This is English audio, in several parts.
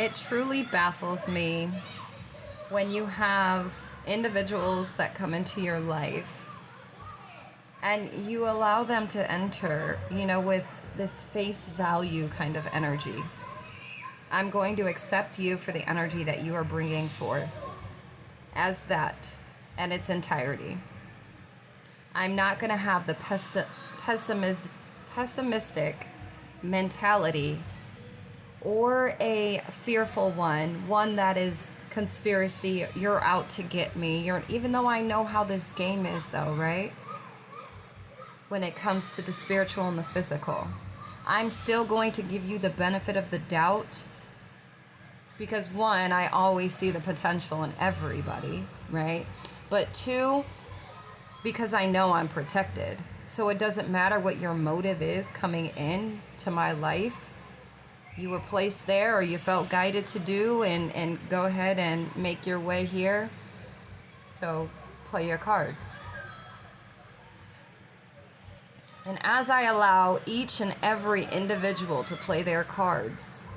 It truly baffles me when you have individuals that come into your life and you allow them to enter, with this face value kind of energy. I'm going to accept you for the energy that you are bringing forth as that and its entirety. I'm not going to have the pessimistic mentality or a fearful one that is conspiracy, you're out to get me. Even though I know how this game is though, right? When it comes to the spiritual and the physical, I'm still going to give you the benefit of the doubt because one, I always see the potential in everybody, right? But two, because I know I'm protected. So it doesn't matter what your motive is coming in to my life. You were placed there or you felt guided to do and go ahead and make your way here. So play your cards. And as I allow each and every individual to play their cards,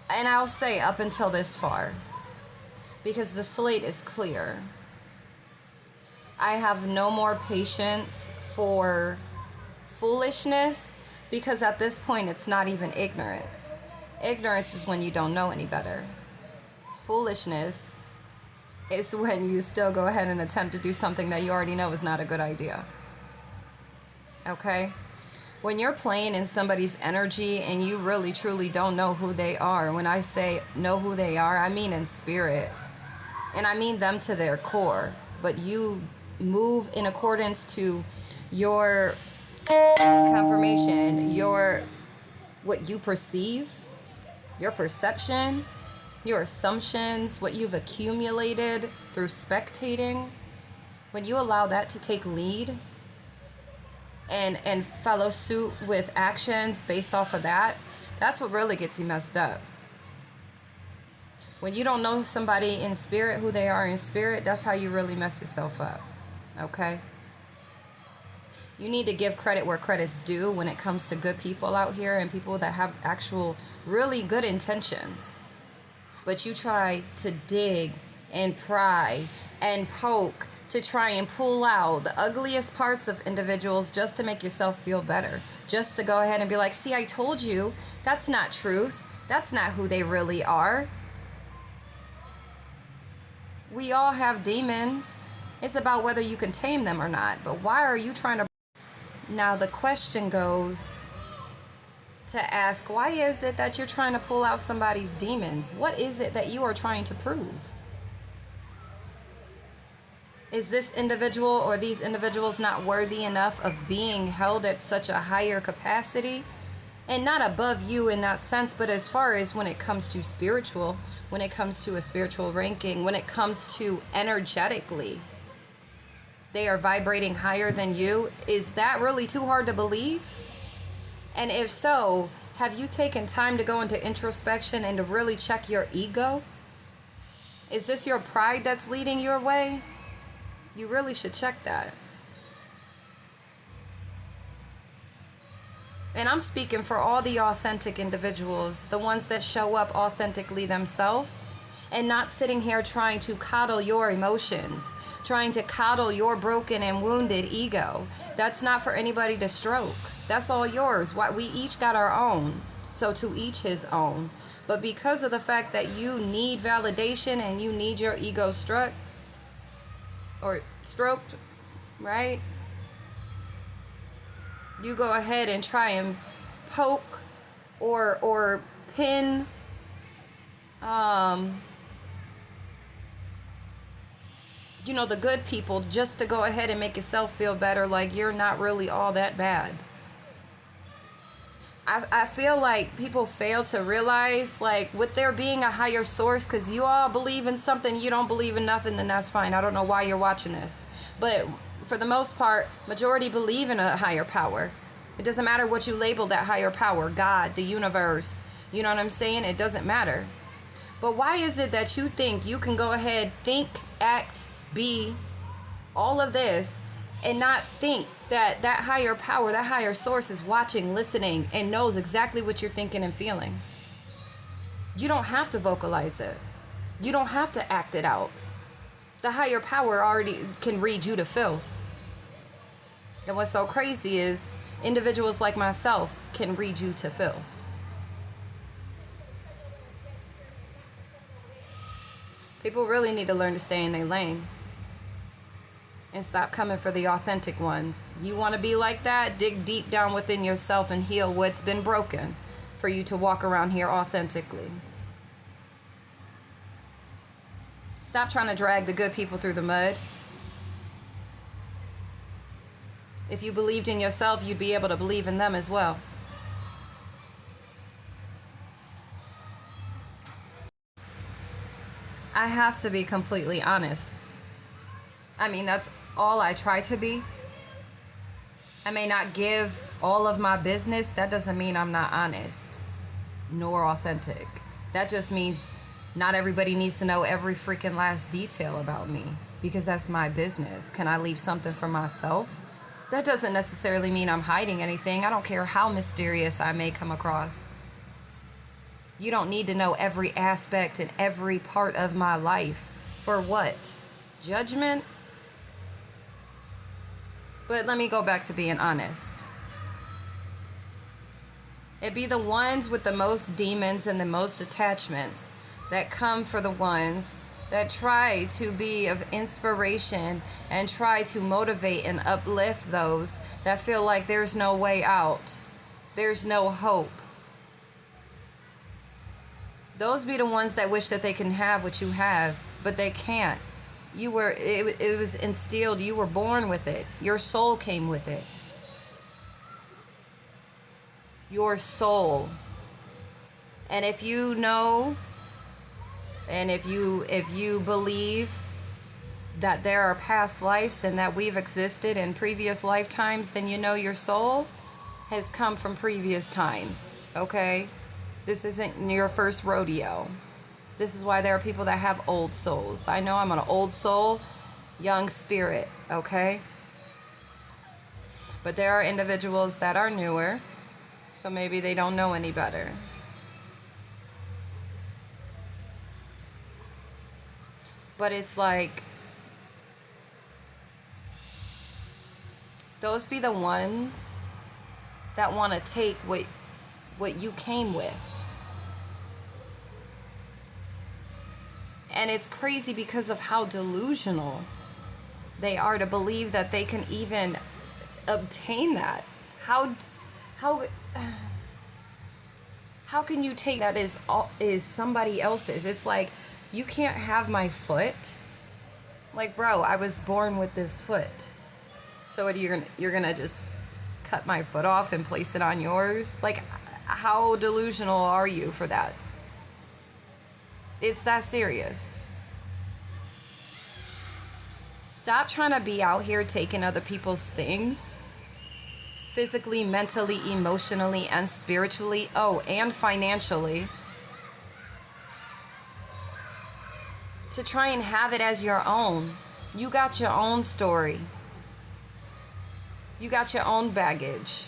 and I'll say up until this far, because the slate is clear, I have no more patience for foolishness, because at this point it's not even ignorance. Ignorance is when you don't know any better. Foolishness is when you still go ahead and attempt to do something that you already know is not a good idea. Okay? When you're playing in somebody's energy and you really truly don't know who they are, when I say know who they are, I mean in spirit. And I mean them to their core. But you move in accordance to your confirmation, what you perceive, your perception, your assumptions, what you've accumulated through spectating. When you allow that to take lead and follow suit with actions based off of that, that's what really gets you messed up. When you don't know somebody in spirit, who they are in spirit, that's how you really mess yourself up. Okay? You need to give credit where credit's due when it comes to good people out here and people that have actual really good intentions. But you try to dig and pry and poke to try and pull out the ugliest parts of individuals just to make yourself feel better. Just to go ahead and be like, see, I told you, that's not truth. That's not who they really are. We all have demons. It's about whether you can tame them or not. But why are you trying to... Now the question goes to ask, why is it that you're trying to pull out somebody's demons? What is it that you are trying to prove? Is this individual or these individuals not worthy enough of being held at such a higher capacity? And not above you in that sense, but as far as when it comes to spiritual, when it comes to a spiritual ranking, when it comes to energetically, they are vibrating higher than you. Is that really too hard to believe? And if so, have you taken time to go into introspection and to really check your ego? Is this your pride that's leading your way? You really should check that. And I'm speaking for all the authentic individuals, the ones that show up authentically themselves and not sitting here trying to coddle your emotions, trying to coddle your broken and wounded ego. That's not for anybody to stroke. That's all yours. We each got our own, so to each his own. But because of the fact that you need validation and you need your ego struck or stroked, right? You go ahead and try and poke or pin the good people just to go ahead and make yourself feel better, like you're not really all that bad. I feel like people fail to realize, like, with there being a higher source, because you all believe in something, you don't believe in nothing, then that's fine. I don't know why you're watching this. But for the most part, majority believe in a higher power. It doesn't matter what you label that higher power, God, the universe. You know what I'm saying? It doesn't matter. But why is it that you think you can go ahead, think, act, be, all of this, and not think that that higher power, that higher source is watching, listening, and knows exactly what you're thinking and feeling. You don't have to vocalize it. You don't have to act it out. The higher power already can read you to filth. And what's so crazy is individuals like myself can read you to filth. People really need to learn to stay in their lane and stop coming for the authentic ones. You want to be like that? Dig deep down within yourself and heal what's been broken for you to walk around here authentically. Stop trying to drag the good people through the mud. If you believed in yourself, you'd be able to believe in them as well. I have to be completely honest. I mean, that's all I try to be. I may not give all of my business. That doesn't mean I'm not honest nor authentic. That just means not everybody needs to know every freaking last detail about me, because that's my business. Can I leave something for myself? That doesn't necessarily mean I'm hiding anything. I don't care how mysterious I may come across. You don't need to know every aspect and every part of my life. For what? Judgment? But let me go back to being honest. It be the ones with the most demons and the most attachments that come for the ones that try to be of inspiration and try to motivate and uplift those that feel like there's no way out. There's no hope. Those be the ones that wish that they can have what you have, but they can't. It was instilled. You were born with it. Your soul came with it. Your soul. And if you know, and if you believe that there are past lives and that we've existed in previous lifetimes, then you know your soul has come from previous times, okay? This isn't your first rodeo. This is why there are people that have old souls. I know I'm an old soul, young spirit, okay? But there are individuals that are newer, so maybe they don't know any better. But it's like, those be the ones that want to take what you came with. And it's crazy because of how delusional they are to believe that they can even obtain that. How can you take that is somebody else's? It's like, you can't have my foot. Like, bro, I was born with this foot. So what, you're gonna just cut my foot off and place it on yours? Like, how delusional are you for that? It's that serious. Stop trying to be out here taking other people's things. Physically, mentally, emotionally, and spiritually. Oh, and financially. To try and have it as your own. You got your own story. You got your own baggage.